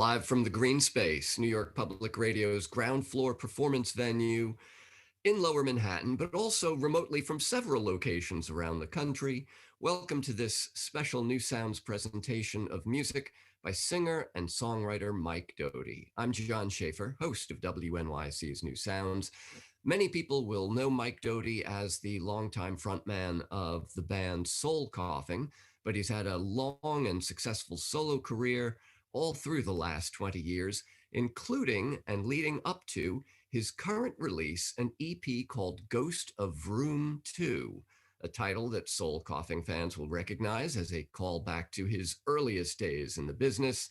Live from the Green Space, New York Public Radio's ground floor performance venue in Lower Manhattan, but also remotely from several locations around the country. Welcome to this special New Sounds presentation of music by singer and songwriter Mike Doughty. I'm John Schaefer, host of WNYC's New Sounds. Many people will know Mike Doughty as the longtime frontman of the band Soul Coughing, but he's had a long and successful solo career all through the last 20 years, including and leading up to his current release, an EP called Ghost of Vroom 2, a title that Soul Coughing fans will recognize as a callback to his earliest days in the business.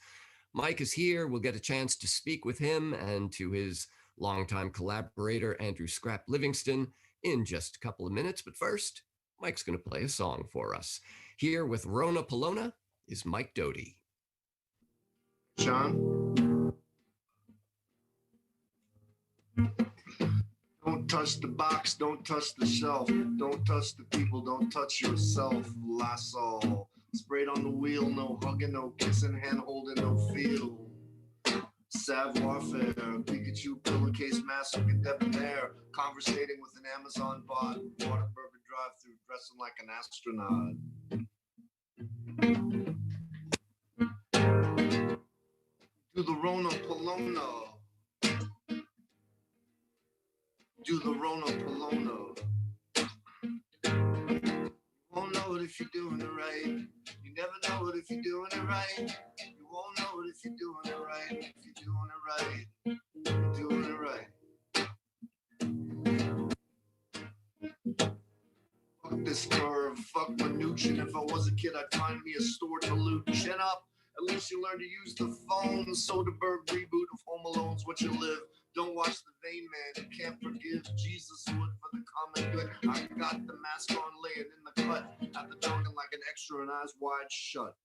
Mike is here. We'll get a chance to speak with him and to his longtime collaborator, Andrew "Scrap" Livingston, in just a couple of minutes. But first, Mike's going to play a song for us. Here with Rona Pallona is Mike Doughty. John? Don't touch the box, don't touch the shelf, don't touch the people, don't touch yourself. Lasso, sprayed on the wheel, no hugging, no kissing, hand holding, no feel. Savoir-faire, Pikachu pillowcase mask, looking debonair, conversating with an Amazon bot, Whataburger drive-through, dressing like an astronaut. Do the Rona Pallona. Do the Rona Pallona. You won't know it if you're doing it right. You never know it if you're doing it right. You won't know it if you're doing it right. If you're doing it right, you're doing it right. Fuck this curve, fuck Mnuchin. If I was a kid, I'd find me a store to loot. Chin up. At least you learn to use the phone. Soderbergh reboot of Home Alone's what you live. Don't watch The Vain Man, you can't forgive. Jesus would for the common good. I got the mask on laying in the cut. At the Dunkin' like an extra and eyes wide shut.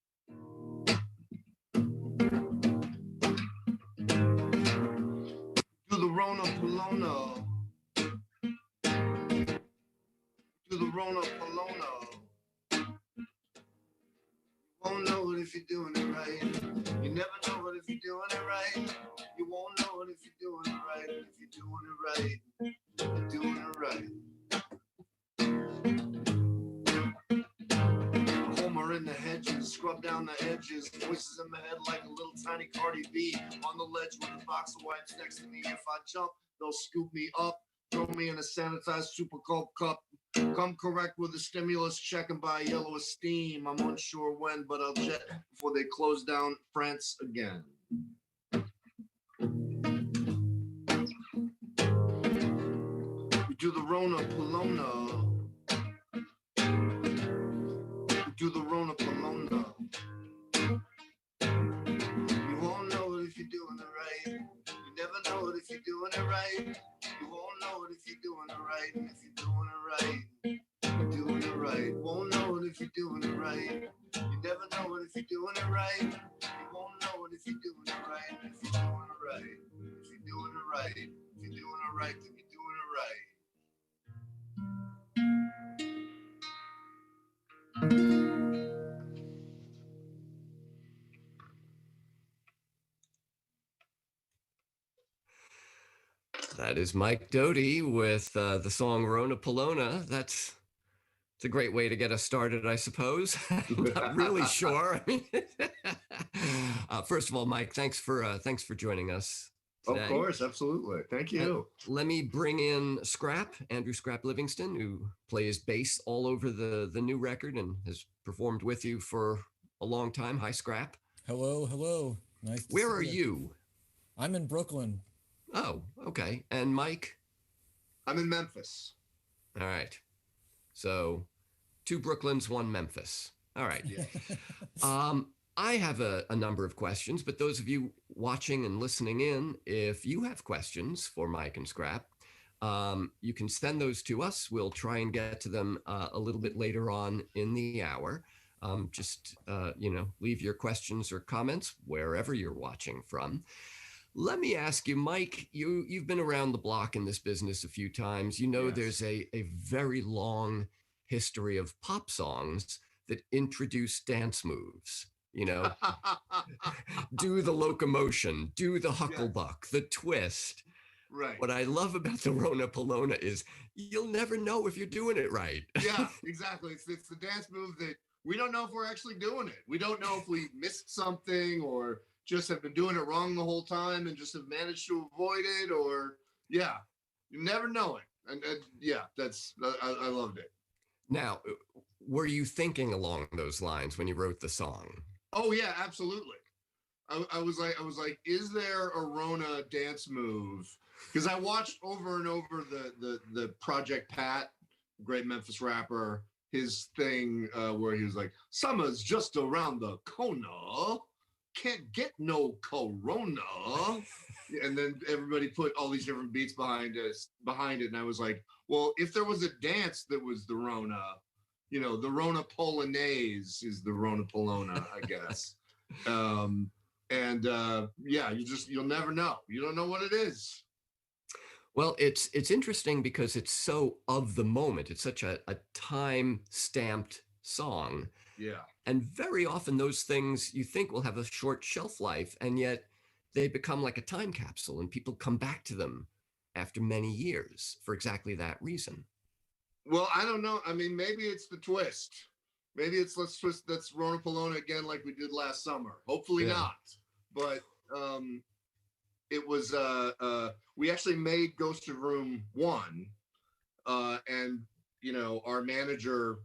Do the Rona Pallona. Do the Rona Pallona. You won't know it if you're doing it right. You never know it if you're doing it right. You won't know it if you're doing it right. If you're doing it right, you're doing it right. Homer in the hedges, scrub down the edges. Voices in my head like a little tiny Cardi B. On the ledge with a box of wipes next to me. If I jump, they'll scoop me up. Throw me in a sanitized super cold cup. Come correct with a stimulus check and buy yellow steam. I'm unsure when, but I'll jet before they close down France again. We do the Rona Pallona. We do the Rona Pallona. You won't know it if you're doing it right. You never know it if you're doing it right. You won't know it if you're doing it right. And if you're doing it right, you're doing it right. Won't know it if you're doing it right. You never know it if you're doing it right. You won't know it if you're doing it right. And if you're doing it right, if you're doing it right, if you're doing it right, then you're doing it right. That is Mike Doughty with the song Rona Pallona. It's a great way to get us started, I suppose. I'm not really sure. I mean, first of all, Mike, thanks for joining us today. Of course, absolutely. Thank you. Let me bring in Scrap, Andrew "Scrap" Livingston, who plays bass all over the new record and has performed with you for a long time. Hi, Scrap. Hello, hello. Nice to see you. Where are you? I'm in Brooklyn. Oh, okay. And Mike? I'm in Memphis. All right. So 2 Brooklyns, 1 Memphis. All right. Yeah. I have a number of questions, but those of you watching and listening in, if you have questions for Mike and Scrap, you can send those to us. We'll try and get to them a little bit later on in the hour. Just leave your questions or comments wherever you're watching from. Let me ask you, Mike, you've been around the block in this business a few times. You know, yes. There's a very long history of pop songs that introduce dance moves. you know, do the locomotion, do the Yes, hucklebuck, the twist. right. What I love about the Rona Pallona is you'll never know if you're doing it right. Yeah, exactly. It's the dance move that we don't know if we're actually doing it. We don't know if we missed something or just have been doing it wrong the whole time and just have managed to avoid it. Or yeah, you never know it. And yeah, I loved it. Now, were you thinking along those lines when you wrote the song? Oh yeah, absolutely. I was like, is there a Rona dance move? Because I watched over and over the Project Pat, great Memphis rapper, his thing where he was like, "Summer's just around the corner, can't get no corona," and then everybody put all these different beats behind it, and I was like, well, if there was a dance that was the Rona, the Rona Polonaise is the Rona Pallona, I guess. And yeah, you'll never know. You don't know what it is. Well, it's interesting because it's so of the moment. It's such a time stamped song. Yeah. And very often those things you think will have a short shelf life, and yet they become like a time capsule and people come back to them after many years for exactly that reason. Well, I don't know. I mean, maybe it's the twist. Maybe it's let's twist that's Rona Pallona again like we did last summer. Hopefully not. But it was we actually made Ghost of Vroom 1 and our manager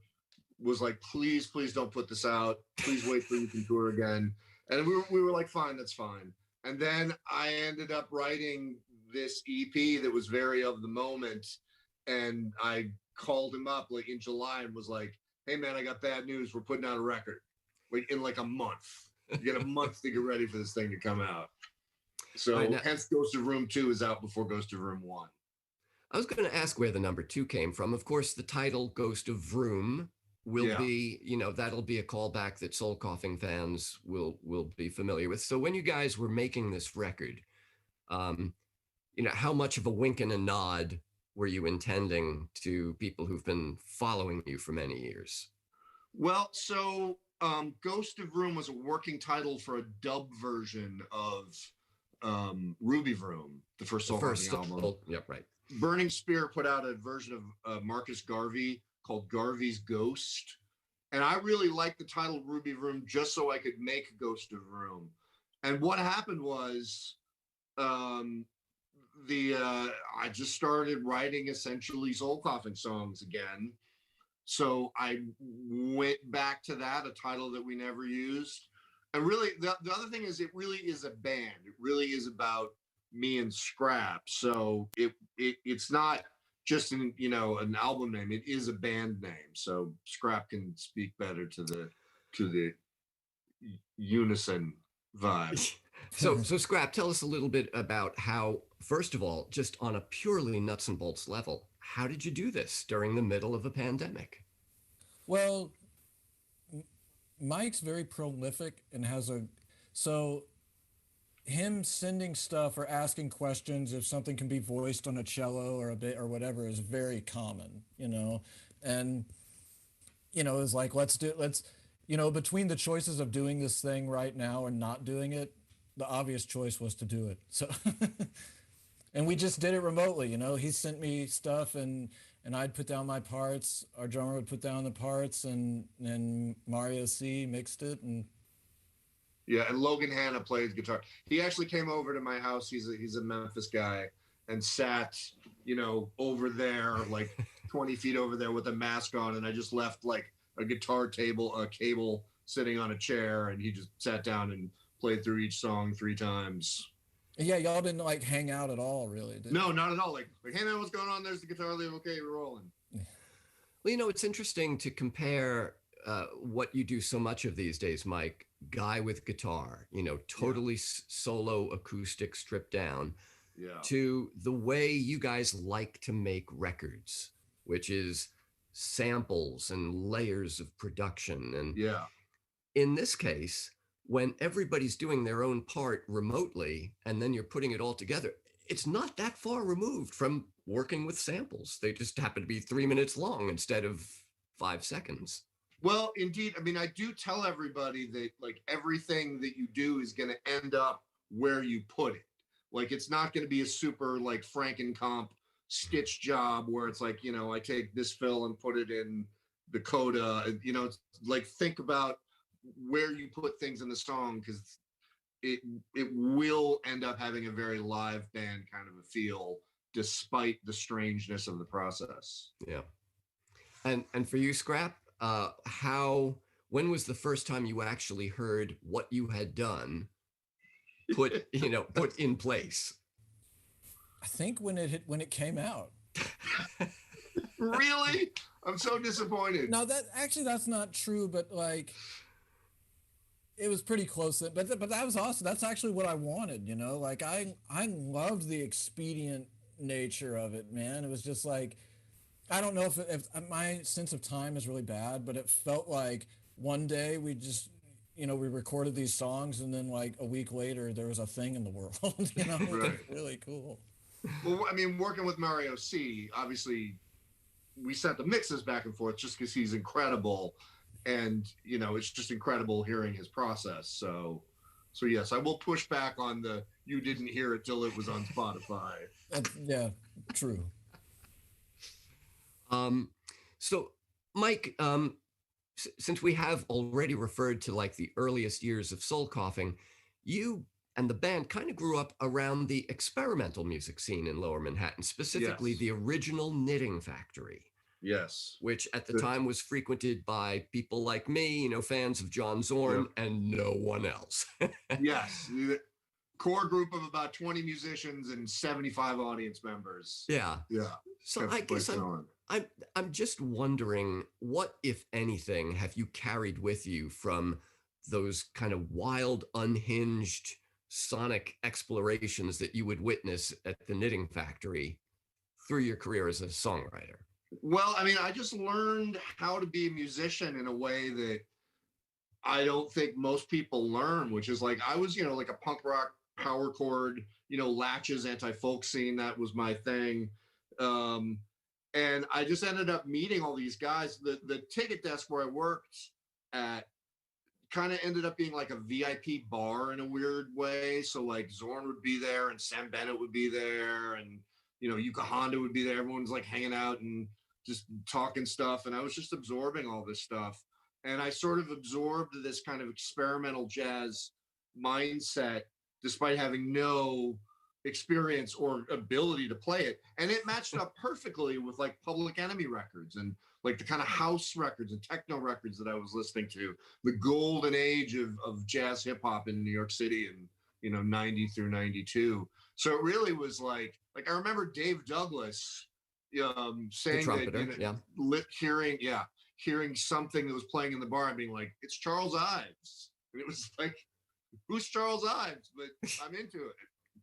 was like, please don't put this out, please wait till you can tour again. And we were like, fine, that's fine. And then I ended up writing this EP that was very of the moment, and I called him up like in July and was like, hey man, I got bad news, we're putting out a record like in like a month. You get a month to get ready for this thing to come out. So right, hence Ghost of Vroom 2 is out before Ghost of Vroom 1. I was going to ask where the number 2 came from. Of course, the title Ghost of Vroom will be, that'll be a callback that Soul Coughing fans will be familiar with. So when you guys were making this record, how much of a wink and a nod were you intending to people who've been following you for many years? Well, so Ghost of Vroom was a working title for a dub version of Ruby Vroom, the first Soul Coughing album. Yep, right. Burning Spear put out a version of Marcus Garvey called Garvey's Ghost. And I really liked the title Ruby Vroom just so I could make Ghost of Vroom. And what happened was I just started writing essentially Soul Coughing songs again. So I went back to that, a title that we never used. And really, the other thing is it really is a band. It really is about me and Scrap. So it's not just an album name. It is a band name. So Scrap can speak better to the unison vibe. So Scrap, tell us a little bit about how, first of all, just on a purely nuts and bolts level, how did you do this during the middle of a pandemic? Well, Mike's very prolific and so him sending stuff or asking questions if something can be voiced on a cello or a bit or whatever is very common, and it's like, let's between the choices of doing this thing right now and not doing it, the obvious choice was to do it. So and we just did it remotely. He sent me stuff and I'd put down my parts, our drummer would put down the parts, and Mario C mixed it. And yeah, and Logan Hanna plays guitar. He actually came over to my house. He's a Memphis guy, and sat, over there, like 20 feet over there with a mask on, and I just left like a guitar table, a cable sitting on a chair, and he just sat down and played through each song 3 times. Yeah, y'all didn't like hang out at all, really, did No, not at all. Like, hey man, what's going on? There's the guitar lead. Okay, we're rolling. Well, it's interesting to compare what you do so much of these days, Mike, guy with guitar, totally solo acoustic stripped down, to the way you guys like to make records, which is samples and layers of production. And in this case, when everybody's doing their own part remotely, and then you're putting it all together, it's not that far removed from working with samples. They just happen to be 3 minutes long instead of 5 seconds. Well, indeed. I mean, I do tell everybody that like everything that you do is going to end up where you put it. Like it's not going to be a super like Frankencomp stitch job where it's like, you know, I take this fill and put it in the coda. You know, it's like think about where you put things in the song because it it will end up having a very live band kind of a feel despite the strangeness of the process. Yeah. And for you, Scrap, how when was the first time you actually heard what you had done put put in place? I think when it came out. Really? I'm so disappointed. No, that's not true, but like it was pretty close. But that was awesome. That's actually what I wanted, you know? Like I loved the expedient nature of it, man. It was just like I don't know if my sense of time is really bad, but it felt like one day we just we recorded these songs and then like a week later there was a thing in the world, you know? Right. It's really cool. Well, I mean, working with Mario C, obviously we sent the mixes back and forth just because he's incredible, and it's just incredible hearing his process. So yes, I will push back on the you didn't hear it till it was on Spotify. Yeah, true. So Mike, since we have already referred to like the earliest years of Soul Coughing, you and the band kind of grew up around the experimental music scene in Lower Manhattan, specifically Yes. the original Knitting Factory. Yes. Which at the time was frequented by people like me, fans of John Zorn, and no one else. Yes. Core group of about 20 musicians and 75 audience members. Yeah. Yeah. So I guess I'm just wondering, what, if anything, have you carried with you from those kind of wild, unhinged sonic explorations that you would witness at the Knitting Factory through your career as a songwriter? Well, I mean, I just learned how to be a musician in a way that I don't think most people learn, which is like I was, like a punk rock power chord, Latches anti-folk scene. That was my thing. And I just ended up meeting all these guys. The ticket desk where I worked at kind of ended up being like a VIP bar in a weird way. So like Zorn would be there and Sam Bennett would be there and Yuka Honda would be there. Everyone's like hanging out and just talking stuff. And I was just absorbing all this stuff. And I sort of absorbed this kind of experimental jazz mindset despite having no experience or ability to play it. And it matched up perfectly with like Public Enemy records and like the kind of house records and techno records that I was listening to, the golden age of jazz hip hop in New York City in 90 through 92. So it really was like I remember Dave Douglas saying that hearing something that was playing in the bar and being like, it's Charles Ives. And it was like, who's Charles Ives? But I'm into it.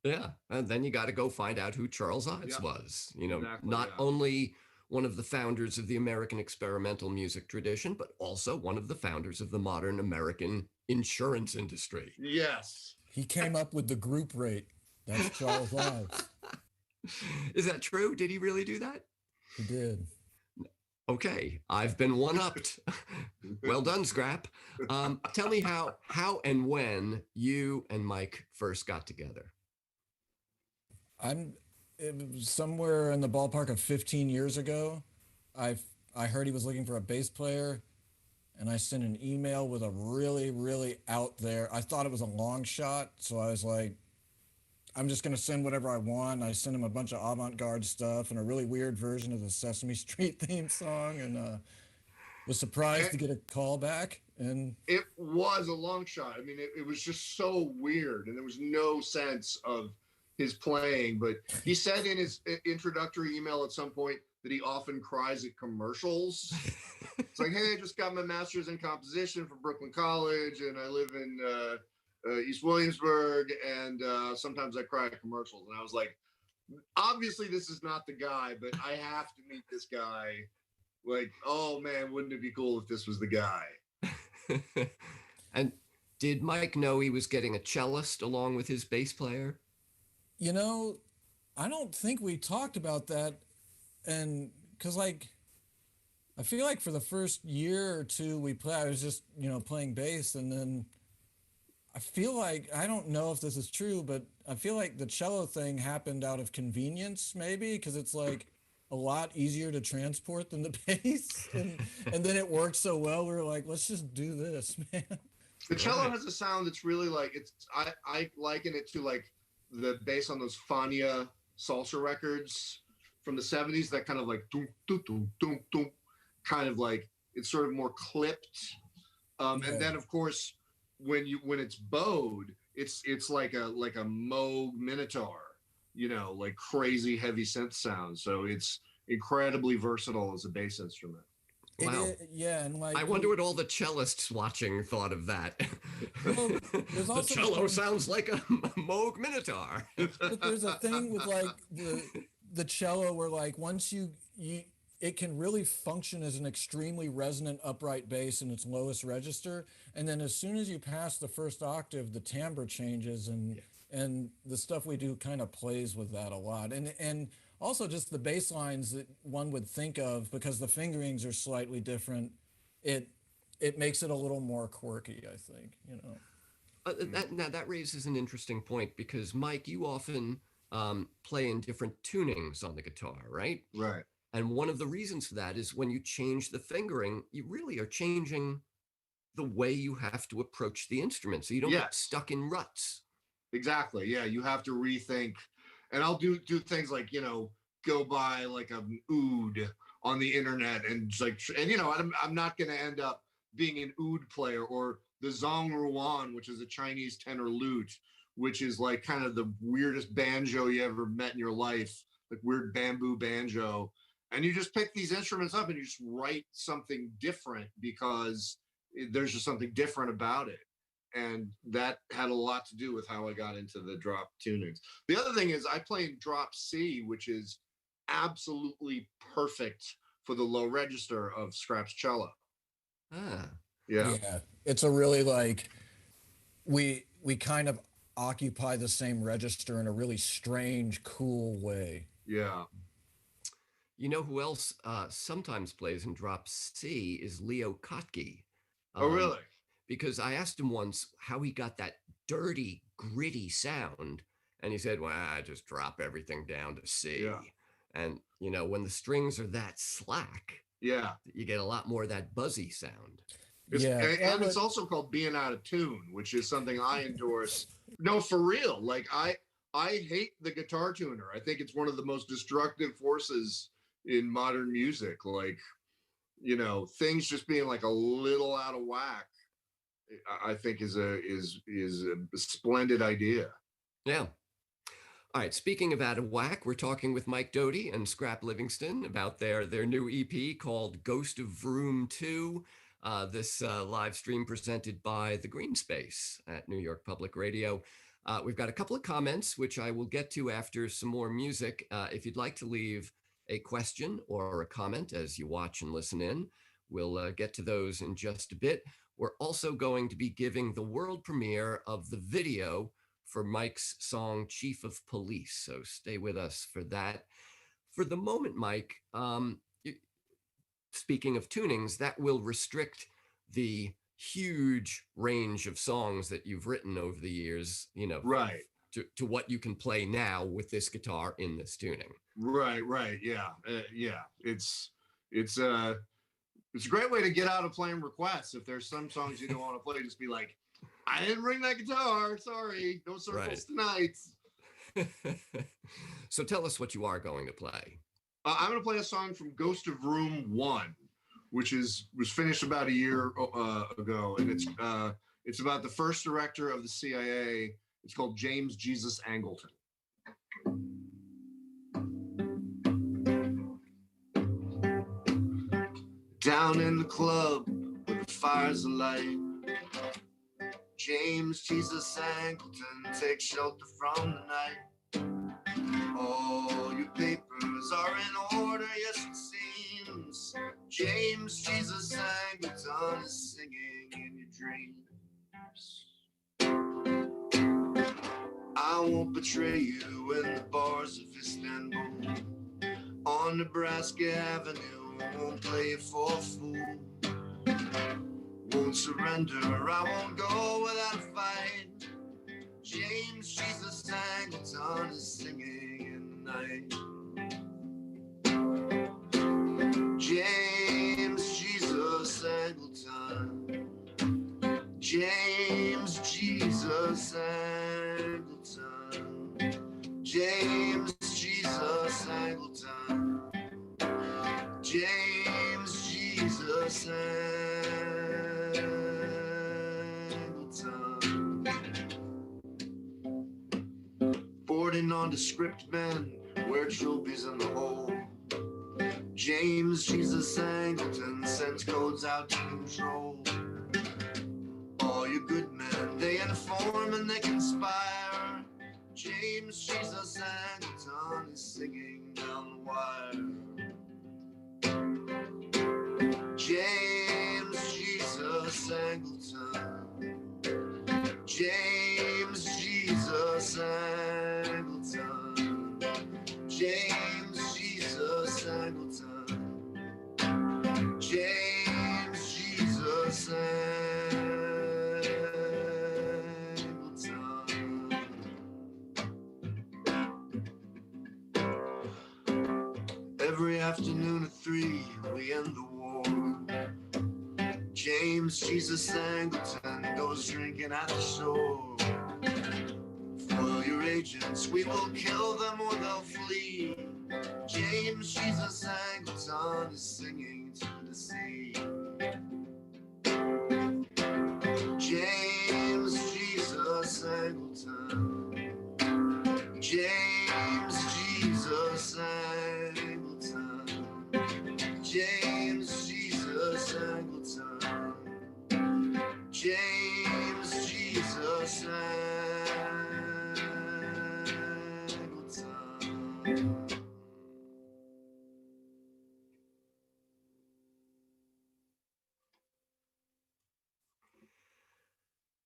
Yeah. And then you got to go find out who Charles Ives was, exactly, not only one of the founders of the American experimental music tradition, but also one of the founders of the modern American insurance industry. Yes. He came up with the group rate. That's Charles Ives. Is that true? Did he really do that? He did. Okay, I've been one-upped. Well done, Scrap. Tell me how and when you and Mike first got together. It was somewhere in the ballpark of 15 years ago. I heard he was looking for a bass player, and I sent an email with a really, really out there. I thought it was a long shot, so I was like, I'm just going to send whatever I want. I sent him a bunch of avant-garde stuff and a really weird version of the Sesame Street theme song, and was surprised to get a call back. And it was a long shot. I mean, it was just so weird, and there was no sense of his playing. But he said in his introductory email at some point that he often cries at commercials. It's like, hey, I just got my master's in composition from Brooklyn College, and I live in East Williamsburg, and sometimes I cry at commercials. And I was like, obviously this is not the guy, but I have to meet this guy. Like, oh man, wouldn't it be cool if this was the guy? And did Mike know he was getting a cellist along with his bass player? I don't think we talked about that. And because I feel like for the first year or two I was just, playing bass, and then I feel like, I don't know if this is true, but I feel like the cello thing happened out of convenience, maybe, because it's like a lot easier to transport than the bass, and then it worked so well. We were like, let's just do this, man. The cello Right. has a sound that's really like I liken it to like the bass on those Fania salsa records from the 70s, that kind of like doom, doom, doom, doom, doom, kind of like it's sort of more clipped. And Yeah. then of course when it's bowed, it's like a Moog Minotaur, like crazy heavy synth sound. So it's incredibly versatile as a bass instrument. It Wow. is, yeah, and I like wonder what all the cellists watching thought of that. well, there's The also the cello thing, sounds like a Moog Minotaur. but there's a thing with like the cello where like once you it can really function as an extremely resonant upright bass in its lowest register, and then as soon as you pass the first octave, the timbre changes, and the stuff we do kind of plays with that a lot, and also just the bass lines that one would think of, because the fingerings are slightly different. It it makes it a little more quirky, I think. That raises an interesting point because Mike, you often play in different tunings on the guitar, right? Right. And one of the reasons for that is when you change the fingering, you really are changing the way you have to approach the instrument, so you don't get Yes. stuck in ruts. Exactly. Yeah, you have to rethink. And I'll do things like, go buy like an oud on the internet and just like, and I'm not going to end up being an oud player, or the zhongruan, which is a Chinese tenor lute, which is like kind of the weirdest banjo you ever met in your life, like weird bamboo banjo. And you just pick these instruments up and you just write something different because there's just something different about it. And that had a lot to do with how I got into the drop tunings. The other thing is I play in drop C, which is absolutely perfect for the low register of Scrap's cello. Ah, Yeah. Yeah, it's a really like we kind of occupy the same register in a really strange, cool way. Yeah. you know who else sometimes plays in drop C is Leo Kotke. Oh, Um, really? because I asked him once how he got that dirty, gritty sound, and he said, "Well, I just drop everything down to C." Yeah. And when the strings are that slack, Yeah. you get a lot more of that buzzy sound. It's Yeah, well, and it's also called being out of tune, which is something I endorse. No, for real. Like I hate the guitar tuner. I think it's one of the most destructive forces in modern music. Like, things just being like a little out of whack, I think is a splendid idea. Yeah. All right. Speaking of out of whack, we're talking with Mike Doughty and Scrap Livingston about their new EP called Ghost of Vroom 2. This live stream presented by the Green Space at New York Public Radio. We've got a couple of comments, which I will get to after some more music. If you'd like to leave a question or a comment as you watch and listen in, we'll get to those in just a bit. We're also going to be giving the world premiere of the video for Mike's song Chief of Police. So stay with us for that. For the moment, Mike, speaking of tunings, that will restrict the huge range of songs that you've written over the years, Right. to what you can play now with this guitar in this tuning. Right. Yeah. Yeah. It's a great way to get out of playing requests. If there's some songs you don't want to play, just be like, I didn't bring that guitar. Sorry. No circles tonight. So tell us what you are going to play. I'm going to play a song from Ghost of Vroom 1, which was finished about a year ago. And it's about the first director of the CIA. It's called James Jesus Angleton. Down in the club where the fire's alight, James Jesus Angleton takes shelter from the night. All your papers are in order, yes it seems. James Jesus Angleton is singing in your dreams. I won't betray you in the bars of Istanbul, on Nebraska Avenue won't play it for a fool. Won't surrender, I won't go without a fight. James Jesus Angleton is singing in the night. James Jesus Angleton. James Jesus Angleton. James Jesus Angleton. James Jesus Angleton. 40 nondescript men wear trophies in the hole. James Jesus Angleton sends codes out to control. All you good men, they inform and they conspire. James Jesus Angleton is singing down the wire. James Jesus Angleton. James Jesus Angleton. James Jesus Angleton. James Jesus Angleton. Every afternoon at 3, we end the war. James Jesus Angleton goes drinking at the shore. Foil your agents, we will kill them or they'll flee. James Jesus Angleton is singing to the sea. James Jesus Angleton. James Jesus Angleton. James Jesus Angleton. James Jesus Angleton.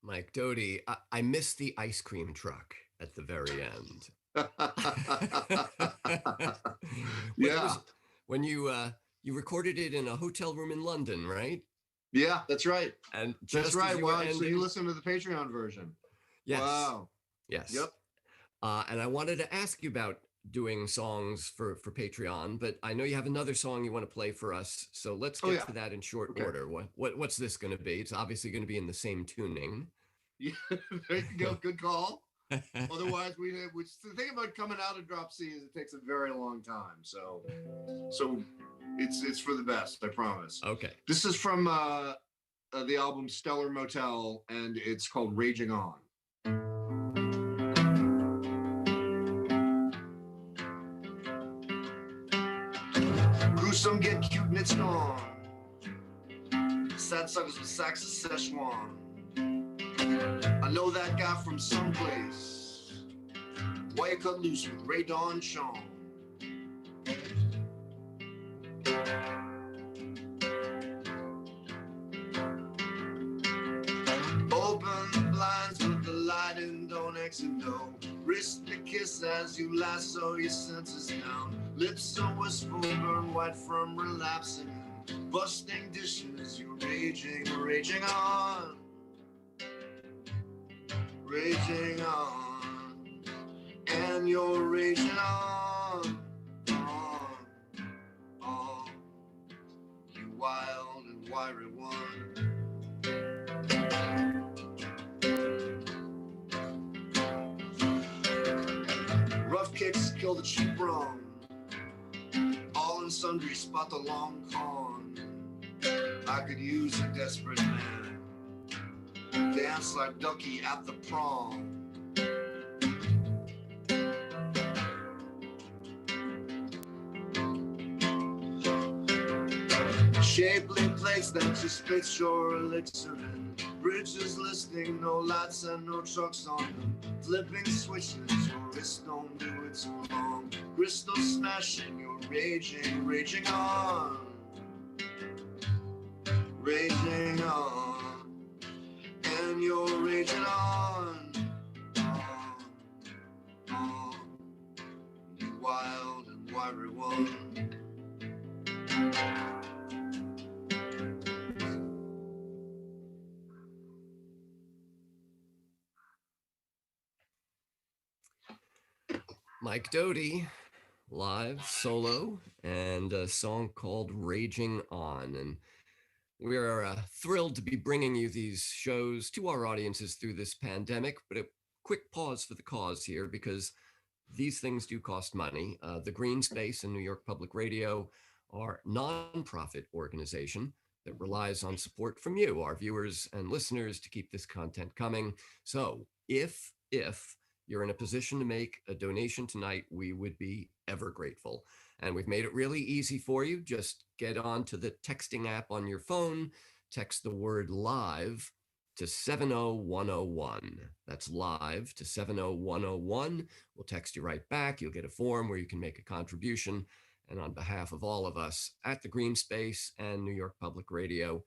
Mike Doughty, I missed the ice cream truck at the very end. Yeah. When you recorded it in a hotel room in London, right? Yeah, that's right. And That's right. Wow. Wow. So you listen to the Patreon version. Yes. Wow. Yes. Yep. And I wanted to ask you about doing songs for Patreon, but I know you have another song you want to play for us. So let's get to that in short order. What's this going to be? It's obviously going to be in the same tuning. Yeah, there you go. Good call. Otherwise, which the thing about coming out of Drop C is it takes a very long time. So it's for the best, I promise. Okay. This is from the album Stellar Motel, and it's called Raging On. Gruesome, get cute, and it's gone. Sad suckers with sacks of Szechuan. I know that guy from someplace. Why you cut loose with Ray Dawn Sean? Open the blinds with the light and don't exit no. Wrist the kiss as you lasso your senses down. Lips so wistful, burn white from relapsing. Busting dishes, you're raging, raging on. Raging on. And you're raging on. On. You wild and wiry one. Rough kicks kill the cheap wrong. All in sundry spot the long con. I could use a desperate man. Dance like Ducky at the prom. Shapely place that you spit your elixir in. Bridges listening, no lights and no trucks on them. Flipping switches, your wrist don't do it so long. Crystal smashing, you're raging, raging on. Raging on. And you're raging on. On. You wild and wiry one. Mike Doughty, live solo, and a song called Raging On. And we are thrilled to be bringing you these shows to our audiences through this pandemic, but a quick pause for the cause here because these things do cost money. The Green Space and New York Public Radio are nonprofit organization that relies on support from you, our viewers and listeners, to keep this content coming. So if you're in a position to make a donation tonight, we would be ever grateful. And we've made it really easy for you. Just get on to the texting app on your phone, text the word live to 70101. That's live to 70101. We'll text you right back. You'll get a form where you can make a contribution. And on behalf of all of us at the Green Space and New York Public Radio,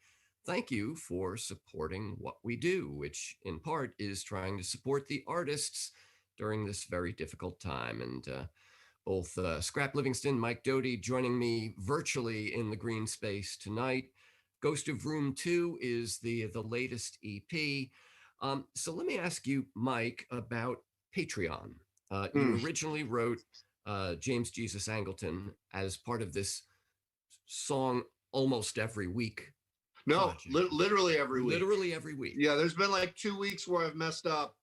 thank you for supporting what we do, which in part is trying to support the artists during this very difficult time. And both Scrap Livingston, Mike Doughty joining me virtually in the Green Space tonight. Ghost of Vroom 2 is the latest EP. So let me ask you, Mike, about Patreon. You originally wrote James Jesus Angleton as part of this song almost every week. No, literally every week. Literally every week. Yeah, there's been like 2 weeks where I've messed up,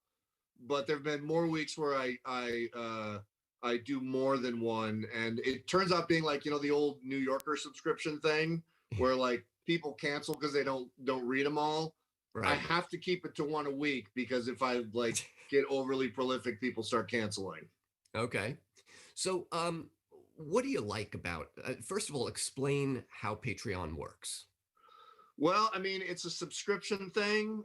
but there've been more weeks where I do more than one, and it turns out being like, you know, the old New Yorker subscription thing where like people cancel because they don't read them all. Right. I have to keep it to one a week because if I like get overly prolific, people start canceling. Okay. So what do you like about first of all, explain how Patreon works. Well, I mean, it's a subscription thing.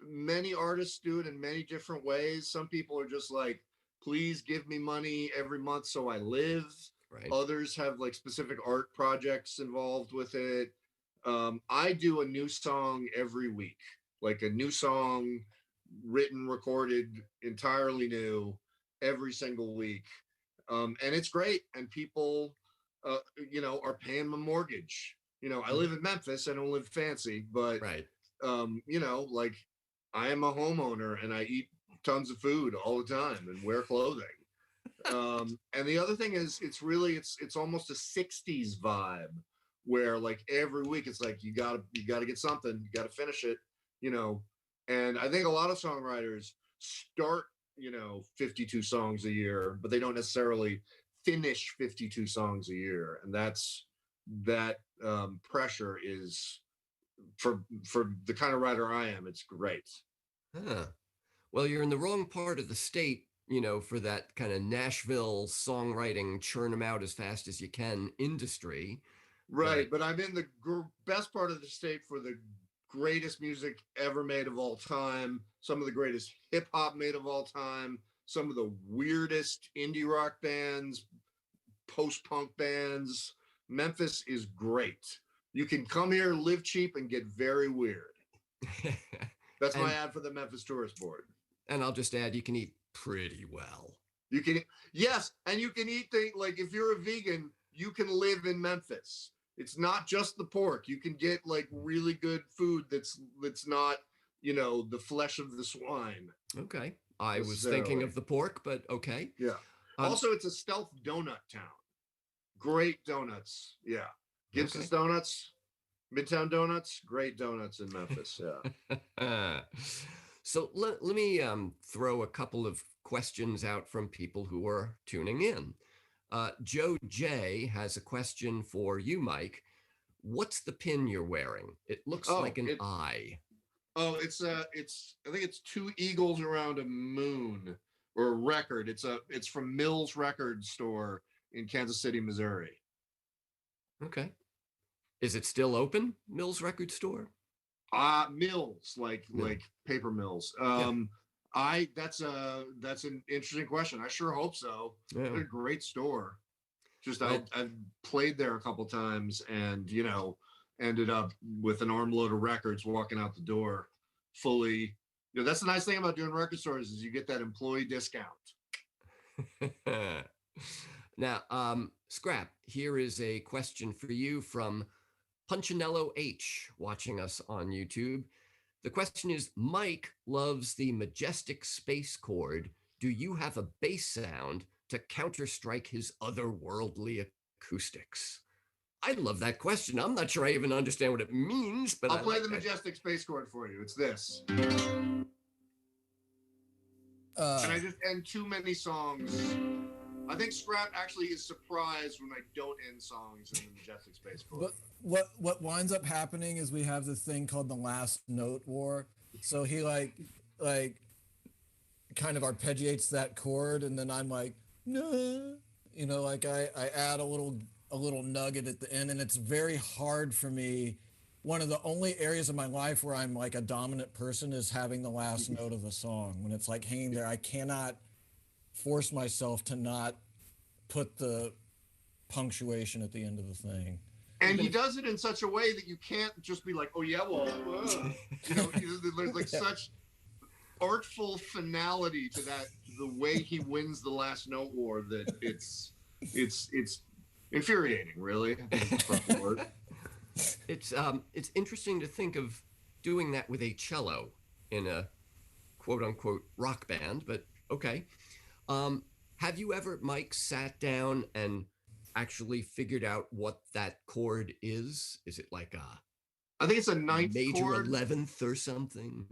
Many artists do it in many different ways. Some people are just like, please give me money every month so I live. Right. Others have like specific art projects involved with it. I do a new song every week, like a new song written, recorded, entirely new every single week. And it's great. And people, you know, are paying my mortgage. You know, I live in Memphis. I don't live fancy, but, right. You know, like I am a homeowner and I eat tons of food all the time and wear clothing. And the other thing is it's almost a 60s vibe where like every week it's like, you gotta get something, you gotta finish it, you know? And I think a lot of songwriters start, you know, 52 songs a year, but they don't necessarily finish 52 songs a year. And that pressure is for the kind of writer I am, it's great. Huh. Well, you're in the wrong part of the state, you know, for that kind of Nashville songwriting, churn them out as fast as you can industry. Right. But I'm in the best part of the state for the greatest music ever made of all time, some of the greatest hip hop made of all time, some of the weirdest indie rock bands, post-punk bands. Memphis is great. You can come here, live cheap, and get very weird. That's my ad for the Memphis Tourist Board. And I'll just add, you can eat pretty well. You can, yes, and you can eat things like if you're a vegan, you can live in Memphis. It's not just the pork. You can get like really good food that's not, you know, the flesh of the swine. Okay. I was thinking of the pork, but okay. Yeah. Also, it's a stealth donut town. Great donuts. Yeah. Gibson's Donuts, Midtown Donuts, great donuts in Memphis. Yeah. So let me throw a couple of questions out from people who are tuning in. Joe J has a question for you, Mike. What's the pin you're wearing? It looks like an eye. Oh, I think it's two eagles around a moon or a record. It's from Mills Record Store in Kansas City, Missouri. Okay. Is it still open, Mills Record Store? Mills, like paper mills. That's an interesting question. I sure hope so. Yeah. They're a great store. Just I've played there a couple times and, you know, ended up with an armload of records walking out the door fully. You know, that's the nice thing about doing record stores is you get that employee discount. Now, Scrap, here is a question for you from Punchinello H watching us on YouTube. The question is, Mike loves the majestic space chord. Do you have a bass sound to counterstrike his otherworldly acoustics? I love that question. I'm not sure I even understand what it means, but I'll play like the that. majestic space chord for you. It's this. Uh, And I just end too many songs. I think Scrap actually is surprised when I don't end songs in the majestic space chord. what winds up happening is we have this thing called the last note war. So he like kind of arpeggiates that chord, and then I'm like, no, you know, like I add a little nugget at the end, and it's very hard for me. One of the only areas of my life where I'm like a dominant person is having the last note of the song. When it's like hanging there, I cannot force myself to not put the punctuation at the end of the thing. And he does it in such a way that you can't just be like, oh yeah, well, you know, there's like such artful finality to that, the way he wins the last note war, that it's infuriating, really. I think it's the proper word. It's interesting to think of doing that with a cello in a quote unquote rock band, but okay. Have you ever, Mike, sat down and actually figured out what that chord is? Is it like I think it's a ninth major chord. 11th or something?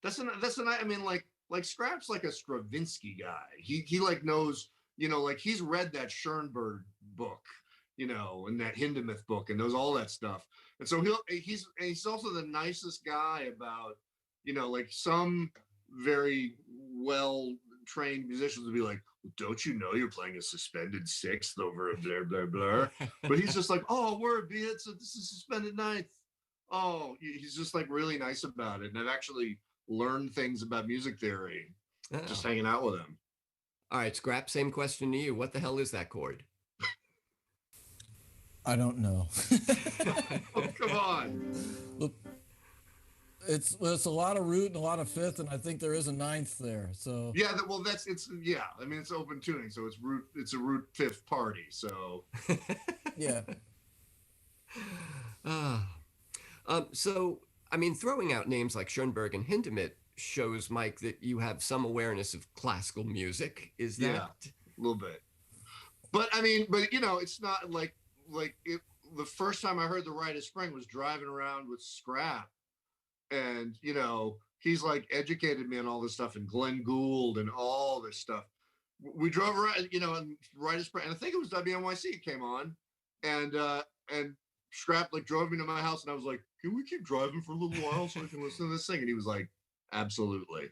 That's I mean, like Scrap's like a Stravinsky guy. He like knows, you know, like he's read that Schoenberg book, you know, and that Hindemith book, and knows all that stuff. And so he's also the nicest guy about, you know, like some very well trained musicians would be like, don't you know you're playing a suspended sixth over a blah blah blah? But he's just like, oh, word, be it. So this is suspended ninth. Oh, he's just like really nice about it. And I've actually learned things about music theory just hanging out with him. All right, Scrap, same question to you. What the hell is that chord? I don't know. Oh, come on. Look, it's a lot of root and a lot of fifth, and I think there is a ninth there. So yeah, I mean, it's open tuning, so it's a root fifth party. So yeah. So I mean, throwing out names like Schoenberg and Hindemith shows, Mike, that you have some awareness of classical music. Is that? Yeah, a little bit. But I mean, you know, it's not like it. The first time I heard The Rite of Spring was driving around with Scrap, and you know, he's like educated me on all this stuff, and Glenn Gould and all this stuff. We drove around, you know, and Rite of Spring, and I think it was WNYC came on, and Scrap like drove me to my house, and I was like, can we keep driving for a little while so I can listen to this thing? And he was like, absolutely.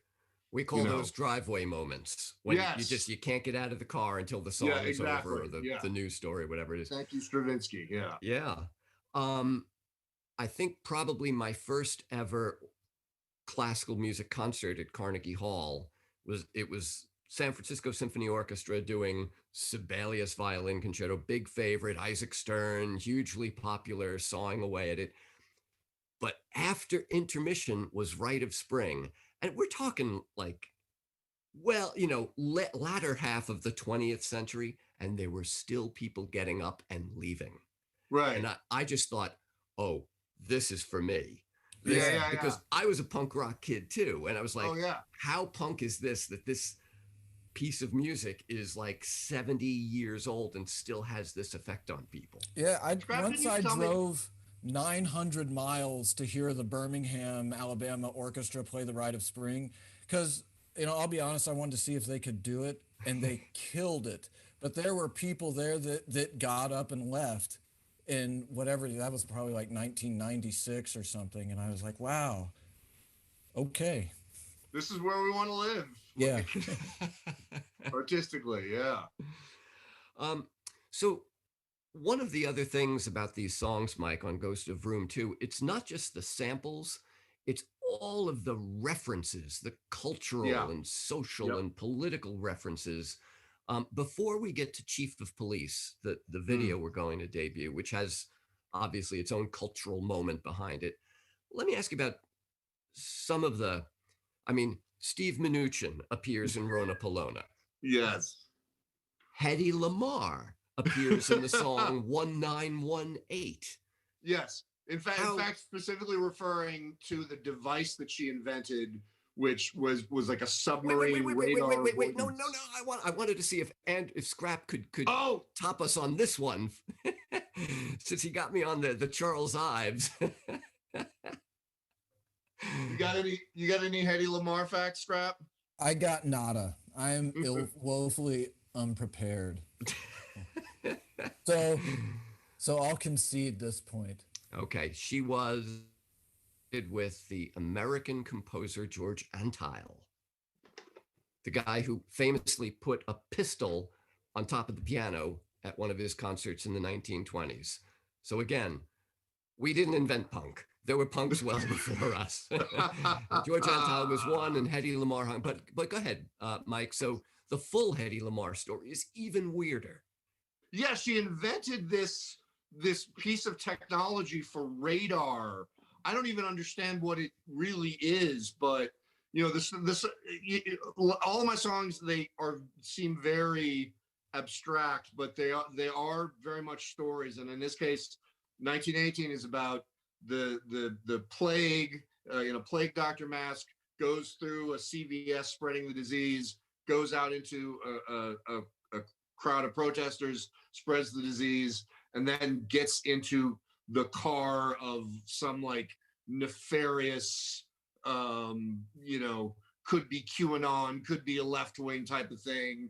We call those driveway moments when you can't get out of the car until the song is over, or the news story, whatever it is. Thank you, Stravinsky. Yeah. Yeah. I think probably my first ever classical music concert at Carnegie Hall was San Francisco Symphony Orchestra doing Sibelius Violin Concerto, big favorite, Isaac Stern, hugely popular, sawing away at it. But after intermission was Rite of Spring. And we're talking like, well, you know, latter half of the 20th century, and there were still people getting up and leaving. Right. And I just thought, oh, this is for me. Because I was a punk rock kid too. And I was like, how punk is this, that this piece of music is like 70 years old and still has this effect on people? Yeah, I drove 900 miles to hear the Birmingham, Alabama Orchestra play the Rite of Spring, because, you know, I'll be honest, I wanted to see if they could do it, and they killed it. But there were people there that got up and left in whatever, that was probably like 1996 or something, and I was like, wow, okay. This is where we want to live. Yeah. Artistically, yeah. So one of the other things about these songs, Mike, on Ghost of Vroom too, it's not just the samples, it's all of the references, the cultural and social and political references. Before we get to Chief of Police, the video we're going to debut, which has obviously its own cultural moment behind it, let me ask you about some of the, I mean, Steve Mnuchin appears in Rona Pallona. Yes. Hedy Lamarr appears in the song 1918. Yes. In fact, specifically referring to the device that she invented which was like a Wait, submarine radar. No. I wanted to see if Scrap could Oh, top us on this one, since he got me on the Charles Ives. you got any Hedy Lamarr facts, Scrap? I got nada. I am woefully unprepared. So I'll concede this point. Okay, she was with the American composer George Antheil, the guy who famously put a pistol on top of the piano at one of his concerts in the 1920s. So again, we didn't invent punk. There were punks well before us. George Antheil was one, and Hedy Lamarr. But go ahead, Mike. So the full Hedy Lamarr story is even weirder. Yeah, she invented this piece of technology for radar. I don't even understand what it really is, but all of my songs, they seem very abstract, but they are very much stories. And in this case, 1918 is about the plague. Plague doctor mask goes through a CVS spreading the disease, goes out into a crowd of protesters, spreads the disease, and then gets into the car of some like nefarious, could be QAnon, could be a left-wing type of thing,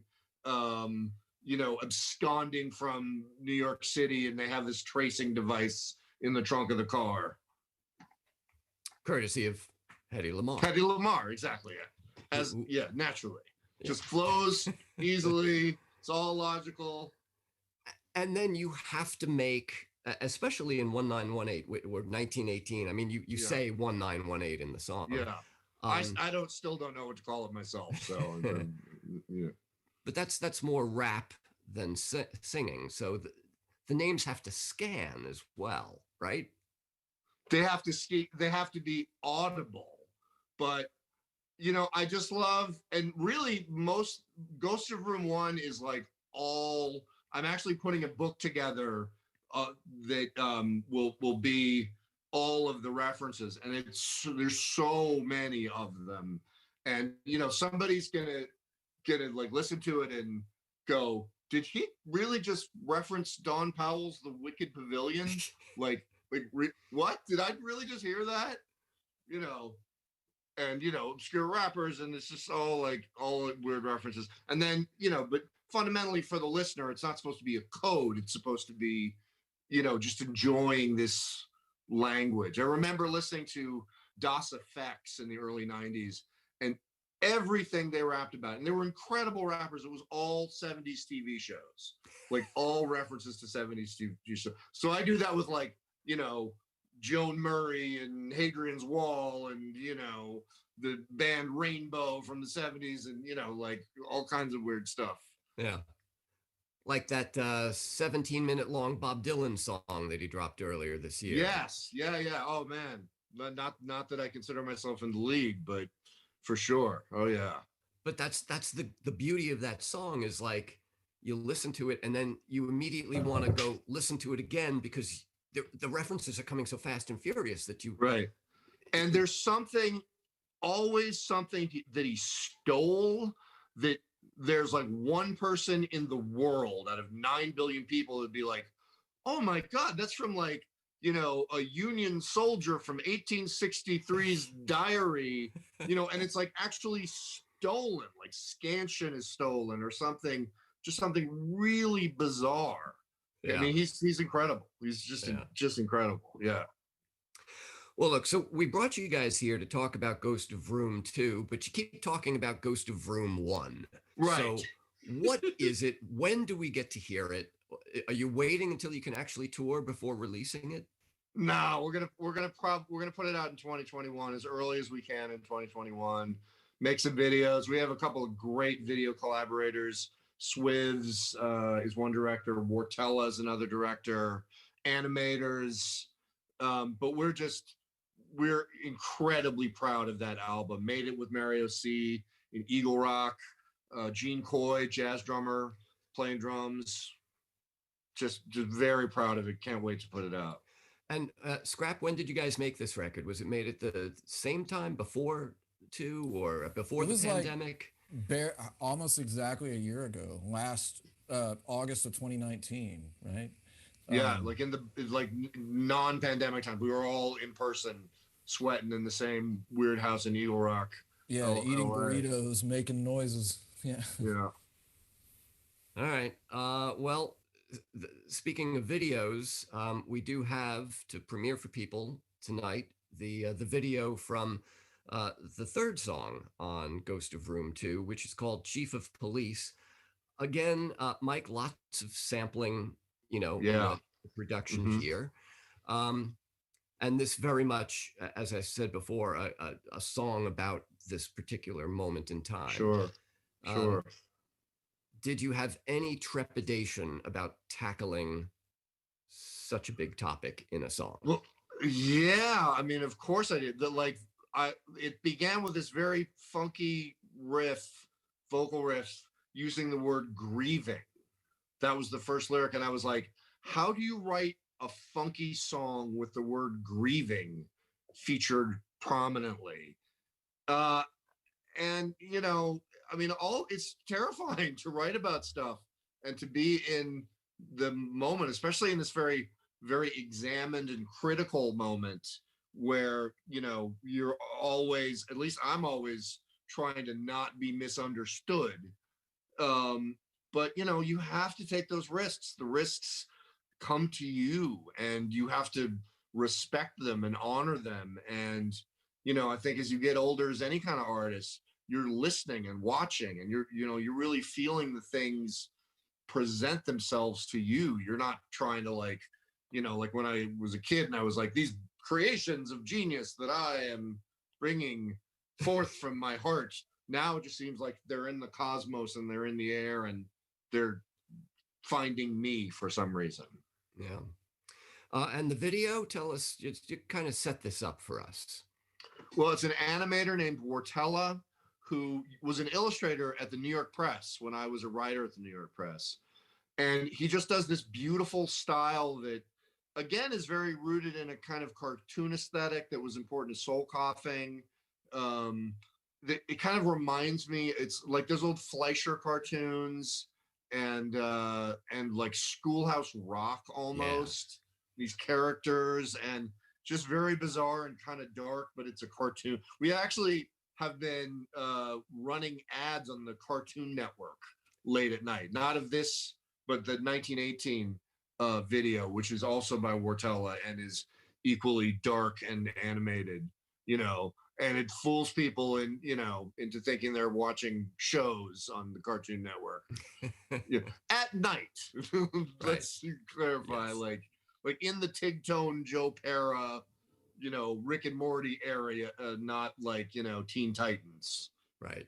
absconding from New York City, and they have this tracing device in the trunk of the car. Courtesy of Hedy Lamarr. Hedy Lamarr, exactly. Naturally. Just flows easily. It's all logical. And then you have to make, especially in 1918 or 1918. I mean, you say 1918 in the song. Yeah. I still don't know what to call it myself. So, yeah. But that's more rap than singing. So the names have to scan as well, right? They have to be audible. But I just love, and really most Ghost of Vroom 1 is like all. I'm actually putting a book together that will be all of the references, and there's so many of them, and somebody's gonna like listen to it and go, did he really just reference Don Powell's The Wicked Pavilion? like what? Did I really just hear that? And obscure rappers, and it's just all weird references. And then but fundamentally for the listener, it's not supposed to be a code. It's supposed to be just enjoying this language. I remember listening to Das Effects in the early 90s, and everything they rapped about, and they were incredible rappers. It was all 70s TV shows, like all references to 70s TV shows. So I do that with Joan Murray and Hadrian's Wall, and the band Rainbow from the 70s, and like all kinds of weird stuff. Yeah, like that 17-minute long Bob Dylan song that he dropped earlier this year. Yes, yeah. Oh man, not that I consider myself in the league, but for sure. Oh yeah. But that's the beauty of that song, is like you listen to it and then you immediately want to go listen to it again, because the references are coming so fast and furious that you. Right. And there's always something that he stole, that there's like one person in the world out of 9 billion people that'd be like, oh my God, that's from like, a Union soldier from 1863's diary, and it's like actually stolen, like Scansion is stolen or something, just something really bizarre. Yeah. I mean, he's incredible. He's just incredible. Yeah. Well, look, so we brought you guys here to talk about Ghost of Vroom 2, but you keep talking about Ghost of Vroom 1. Right. So what is it? When do we get to hear it? Are you waiting until you can actually tour before releasing it? No, we're gonna put it out in 2021, as early as we can in 2021. Make some videos. We have a couple of great video collaborators. Swivs is one director. Wartella is another director. Animators. But we're incredibly proud of that album. Made it with Mario C. in Eagle Rock. Gene Coy, jazz drummer, playing drums. Just very proud of it. Can't wait to put it out. And Scrap, when did you guys make this record? Was it made at the same time, before 2 or before It the was like pandemic? almost exactly a year ago, last August of 2019, right? Yeah, like in the like non-pandemic time, we were all in person, sweating in the same weird house in Eagle Rock. Yeah, eating LA. burritos, making noises. Yeah. Yeah. All right. Well, speaking of videos, we do have to premiere for people tonight the video from the third song on Ghost of Vroom 2, which is called Chief of Police. Again, Mike, lots of sampling, in Yeah. the production Mhm. here. And this very much, as I said before, a song about this particular moment in time. Sure. Sure. Did you have any trepidation about tackling such a big topic in a song? Well, yeah. I mean, of course I did. It began with this very funky vocal riff, using the word grieving. That was the first lyric, and I was like, how do you write a funky song with the word grieving featured prominently? And I mean, it's terrifying to write about stuff and to be in the moment, especially in this very, very examined and critical moment where you're always, at least I'm always, trying to not be misunderstood. But you have to take those risks. The risks come to you, and you have to respect them and honor them. And I think as you get older, as any kind of artist, you're listening and watching, and you're really feeling the things present themselves to you. You're not trying to like when I was a kid and I was like, these creations of genius that I am bringing forth from my heart. Now it just seems like they're in the cosmos and they're in the air and they're finding me for some reason. Yeah. And the video, tell us, you kind of set this up for us. Well, it's an animator named Wartella, who was an illustrator at the New York Press when I was a writer at the New York Press. And he just does this beautiful style that, again, is very rooted in a kind of cartoon aesthetic that was important to Soul Coughing. It kind of reminds me, it's like those old Fleischer cartoons and like Schoolhouse Rock almost. Yeah. These characters, and just very bizarre and kind of dark, but it's a cartoon. We actually have been running ads on the Cartoon Network late at night, not of this, but the 1918 video, which is also by Wartella and is equally dark and animated, and it fools people into thinking they're watching shows on the Cartoon Network at night. Let's clarify, yes. like in the Tigtone Joe Pera, Rick and Morty area, not like Teen Titans. Right.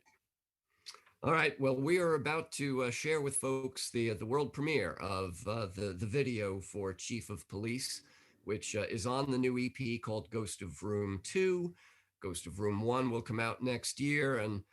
All right. Well, we are about to share with folks the world premiere of the video for Chief of Police, which is on the new EP called Ghost of Vroom 2. Ghost of Vroom 1 will come out next year. And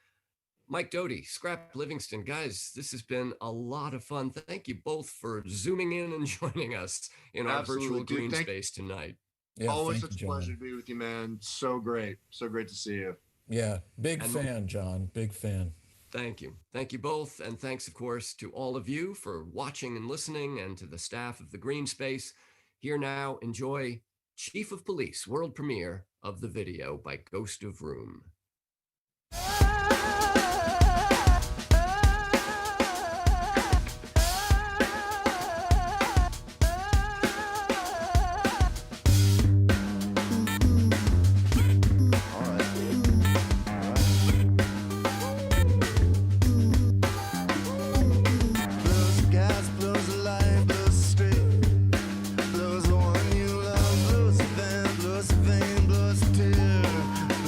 Mike Doughty, Scrap Livingston, guys, this has been a lot of fun. Thank you both for zooming in and joining us in our virtual green space tonight. Yeah, always such a pleasure to be with you, man. So great to see you. Yeah, big fan, John. Big fan. Thank you. Thank you both. And thanks, of course, to all of you for watching and listening, and to the staff of the Green Space. Here now, enjoy Chief of Police, world premiere of the video by Ghost of Vroom.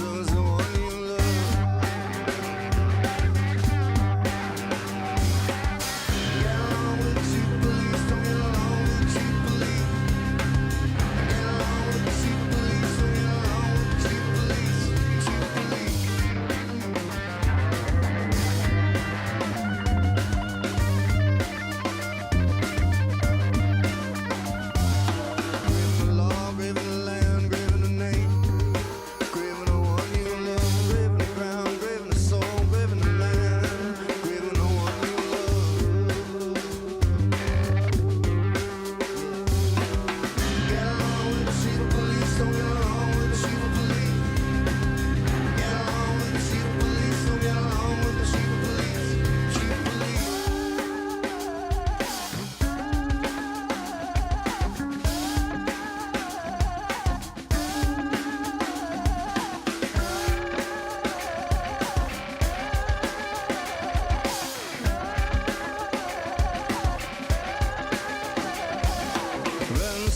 Blows the one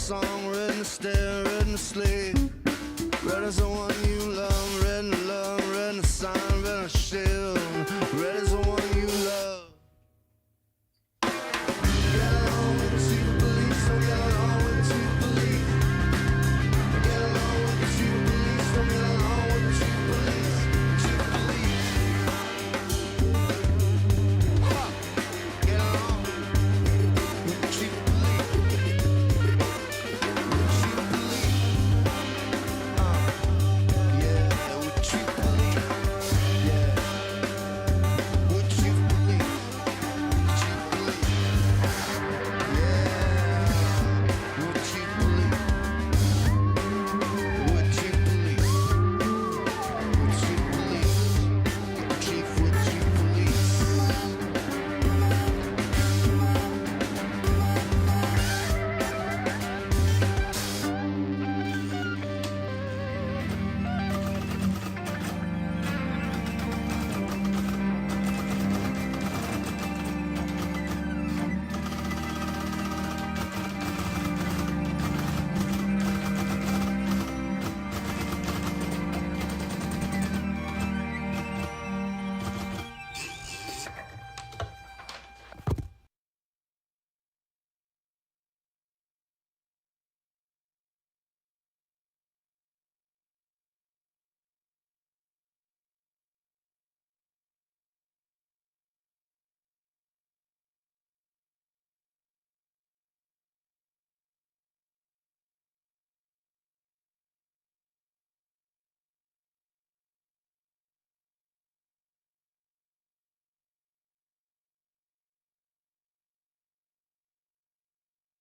song, red in the stair, red in the sleep. Red as the one you love, red in the love, red in the sign, red in the shield.